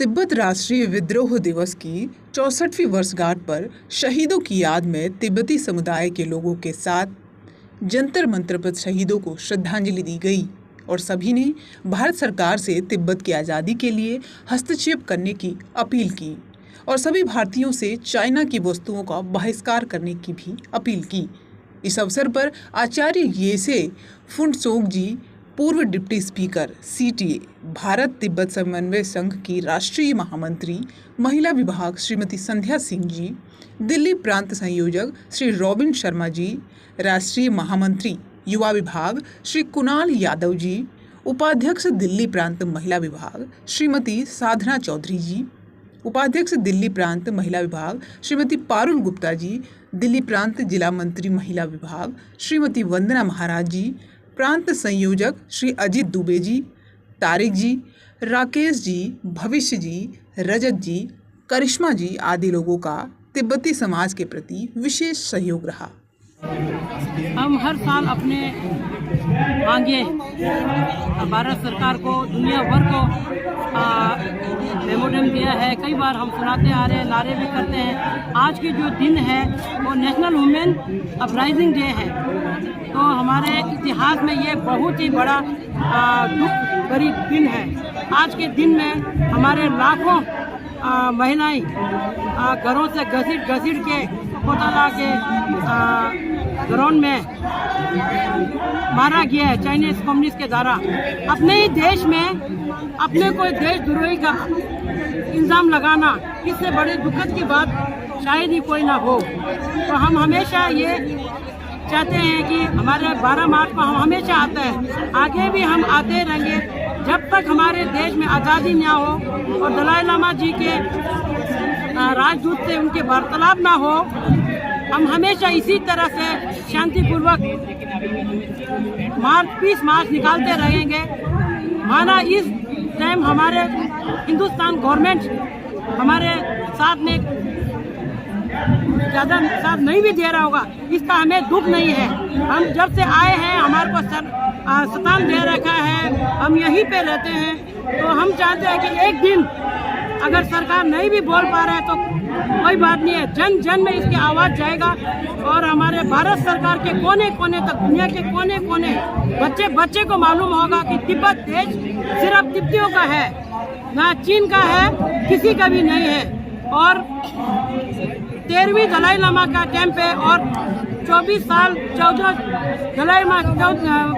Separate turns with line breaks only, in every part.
तिब्बत राष्ट्रीय विद्रोह दिवस की 64वीं वर्षगांठ पर शहीदों की याद में तिब्बती समुदाय के लोगों के साथ जंतर मंतर पर शहीदों को श्रद्धांजलि दी गई और सभी ने भारत सरकार से तिब्बत की आज़ादी के लिए हस्तक्षेप करने की अपील की और सभी भारतीयों से चाइना की वस्तुओं का बहिष्कार करने की भी अपील की। इस अवसर पर आचार्य येसे फुनसोक जी, पूर्व deputy speaker CTA, Bharat Tibet समन्वय संघ की राष्ट्रीय महामंत्री महिला विभाग श्रीमती संध्या सिंह जी, दिल्ली प्रांत संयोजक श्री रॉबिन शर्मा जी, राष्ट्रीय महामंत्री युवा विभाग श्री कुणाल यादव जी, उपाध्यक्ष दिल्ली प्रांत महिला विभाग श्रीमती साधना चौधरी जी, उपाध्यक्ष दिल्ली प्रांत महिला विभाग श्रीमती पारुल गुप्ता जी, दिल्ली प्रांत जिला मंत्री महिला विभाग श्रीमती वंदना महाराज जी, प्रांत संयोजक श्री अजित दुबे जी, तारिक जी, राकेश जी, भविष्य जी, रजत जी, करिश्मा जी आदि लोगों का तिब्बती समाज के प्रति विशेष सहयोग रहा।
हम हर साल अपने मांगे भारत सरकार को, दुनिया भर को मेमोरेंडम दिया है। कई बार हम सुनाते आ रहे हैं, नारे भी करते हैं। आज की जो दिन है वो नेशनल वुमेन अपराइजिंग डे है। तो हमारे इतिहास में ये बहुत ही बड़ा दुख भरी दिन है। आज के दिन में हमारे लाखों महिलाएं घरों से घसीट के कोटाला के ग्राउंड में मारा गया है चाइनीज कम्युनिस्ट के द्वारा। अपने ही देश में अपने को देशद्रोही का इल्जाम लगाना, इससे बड़े दुखद की बात शायद ही कोई ना हो। तो हम हमेशा ये चाहते हैं कि हमारे 12 मार्च को हम हमेशा आते हैं, आगे भी हम आते रहेंगे जब तक हमारे देश में आज़ादी ना हो और दलाई लामा जी के राजदूत से उनके वार्तालाप ना हो। हम हमेशा इसी तरह से शांतिपूर्वक पीस मार्च निकालते रहेंगे। माना इस टाइम हमारे हिंदुस्तान गवर्नमेंट हमारे साथ में ज़्यादा साथ नहीं भी दे रहा होगा, इसका हमें दुख नहीं है। हम जब से आए हैं हमारे को स्थान दे रखा है, हम यहीं पे रहते हैं। तो हम चाहते हैं कि एक दिन अगर सरकार नहीं भी बोल पा रहा है तो कोई बात नहीं है, जन जन में इसकी आवाज़ जाएगा और हमारे भारत सरकार के कोने कोने तक, दुनिया के कोने कोने बच्चे बच्चे को मालूम होगा कि तिब्बत देश सिर्फ तिब्बतियों का है, ना चीन का है, किसी का भी नहीं है। और 13वीं दलाई लामा का कैंप है और 24 साल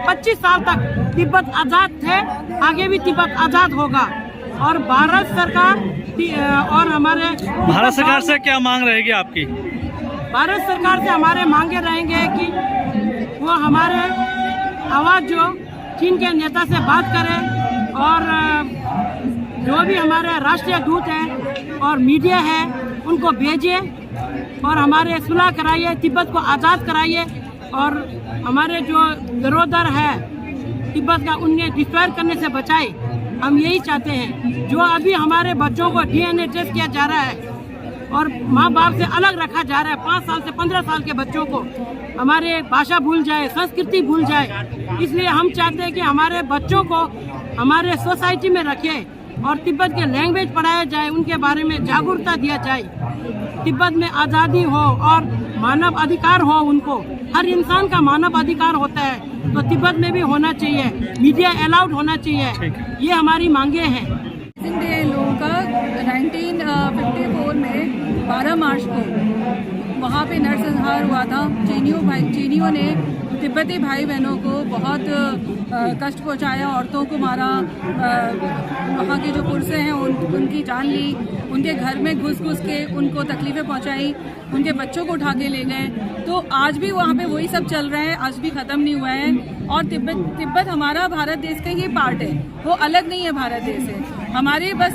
25 साल तक तिब्बत आज़ाद थे, आगे भी तिब्बत आज़ाद होगा। और भारत सरकार और हमारे
भारत सरकार से क्या मांग रहेगी आपकी?
भारत सरकार से हमारे मांगे रहेंगे कि वो हमारे आवाज़ जो चीन के नेता से बात करें और जो भी हमारे राष्ट्रीय दूत हैं और मीडिया है उनको भेजिए और हमारे सुलह कराइए, तिब्बत को आज़ाद कराइए और हमारे जो धरोहर है तिब्बत का उन्हें डिस्ट्रॉय करने से बचाए। हम यही चाहते हैं। जो अभी हमारे बच्चों को DNA टेस्ट किया जा रहा है और माँ बाप से अलग रखा जा रहा है, 5 साल से 15 साल के बच्चों को हमारे भाषा भूल जाए, संस्कृति भूल जाए। इसलिए हम चाहते हैं कि हमारे बच्चों को हमारे सोसाइटी में रखें और तिब्बत के लैंग्वेज पढ़ाया जाए, उनके बारे में जागरूकता दिया जाए। तिब्बत में आज़ादी हो और मानव अधिकार हो, उनको हर इंसान का मानव अधिकार होता है तो तिब्बत में भी होना चाहिए, मीडिया अलाउड होना चाहिए। ये हमारी मांगे हैं।
लोगों का 1954 में 12 मार्च को वहाँ पे नरसंहार हुआ था। चीनियों ने तिब्बती भाई बहनों को बहुत कष्ट पहुँचाया, औरतों को मारा, वहाँ के जो पुरुष हैं उनकी जान ली, उनके घर में घुस के उनको तकलीफ़ें पहुँचाई, उनके बच्चों को उठा के ले गए। तो आज भी वहाँ पे वही सब चल रहा है, आज भी ख़त्म नहीं हुआ है। और तिब्बत हमारा भारत देश का ही पार्ट है, वो अलग नहीं है भारत देश से। हमारे बस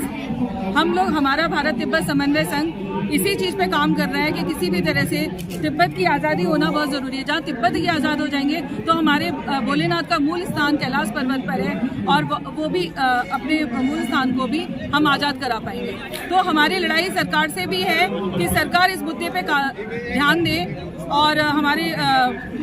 हम लोग, हमारा भारत तिब्बत समन्वय संघ इसी चीज़ पे काम कर रहा है कि किसी भी तरह से तिब्बत की आज़ादी होना बहुत ज़रूरी है। जहाँ तिब्बत ही आज़ाद हो जाएंगे तो हमारे भोलेनाथ का मूल स्थान कैलाश पर्वत पर है और वो भी अपने मूल स्थान को भी हम आज़ाद करा पाएंगे। तो हमारी लड़ाई सरकार से भी है कि सरकार इस मुद्दे पे ध्यान दे और हमारे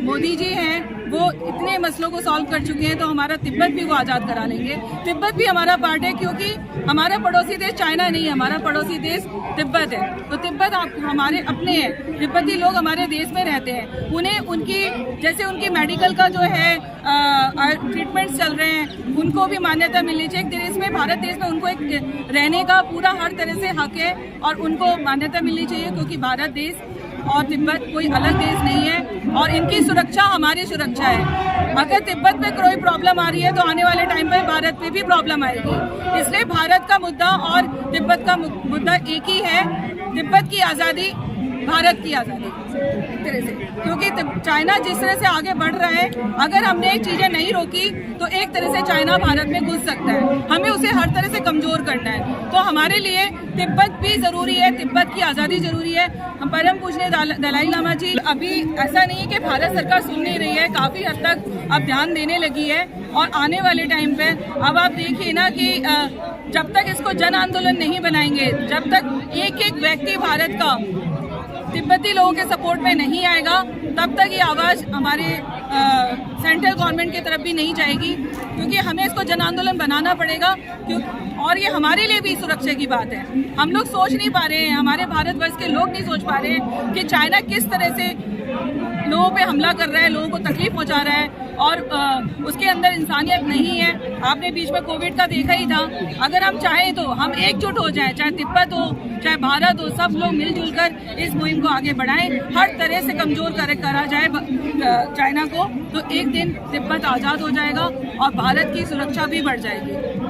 मोदी जी हैं वो इतने मसलों को सॉल्व कर चुके हैं, तो हमारा तिब्बत भी वो आज़ाद करा लेंगे। तिब्बत भी हमारा पार्ट है, क्योंकि हमारा पड़ोसी देश चाइना नहीं है, हमारा पड़ोसी देश तिब्बत है। तो तिब्बत हमारे अपने हैं, तिब्बती लोग हमारे देश में रहते हैं। उन्हें उनकी जैसे उनकी मेडिकल का जो है ट्रीटमेंट्स चल रहे हैं, उनको भी मान्यता मिलनी चाहिए। देश में, भारत देश में उनको एक रहने का पूरा हर तरह से हक है और उनको मान्यता मिलनी चाहिए, क्योंकि भारत देश और तिब्बत कोई अलग देश नहीं है और इनकी सुरक्षा हमारी सुरक्षा है। अगर तिब्बत में कोई प्रॉब्लम आ रही है तो आने वाले टाइम पर भारत में भी प्रॉब्लम आएगी। इसलिए भारत का मुद्दा और तिब्बत का मुद्दा एक ही है, तिब्बत की आज़ादी, भारत की आज़ादी तरह से। क्योंकि चाइना जिस तरह से आगे बढ़ रहा है, अगर हमने एक चीज़ें नहीं रोकी तो एक तरह से चाइना भारत में घुस सकता है। हमें उसे हर तरह से कमज़ोर करना है। तो हमारे लिए तिब्बत भी ज़रूरी है, तिब्बत की आज़ादी ज़रूरी है। हम परम पूजनीय दलाई लामा जी, अभी ऐसा नहीं है कि भारत सरकार सुन नहीं रही है, काफ़ी हद तक अब ध्यान देने लगी है। और आने वाले टाइम पे अब आप देखिए ना कि जब तक इसको जन आंदोलन नहीं बनाएंगे, जब तक एक एक व्यक्ति भारत का तिब्बती लोगों के सपोर्ट में नहीं आएगा, तब तक ये आवाज़ हमारे सेंट्रल गवर्नमेंट की तरफ भी नहीं जाएगी, क्योंकि हमें इसको जन आंदोलन बनाना पड़ेगा। और ये हमारे लिए भी सुरक्षा की बात है। हम लोग सोच नहीं पा रहे हैं, हमारे भारतवर्ष के लोग नहीं सोच पा रहे हैं कि चाइना किस तरह से लोगों पे हमला कर रहा है, लोगों को तकलीफ पहुंचा रहा है और उसके अंदर इंसानियत नहीं है। आपने बीच में कोविड का देखा ही था। अगर हम चाहें तो हम एकजुट हो जाएं, चाहे तिब्बत हो, चाहे भारत हो, सब लोग मिलजुल कर इस मुहिम को आगे बढ़ाएं, हर तरह से कमज़ोर करा जाए चाइना को, तो एक दिन तिब्बत आज़ाद हो जाएगा और भारत की सुरक्षा भी बढ़ जाएगी।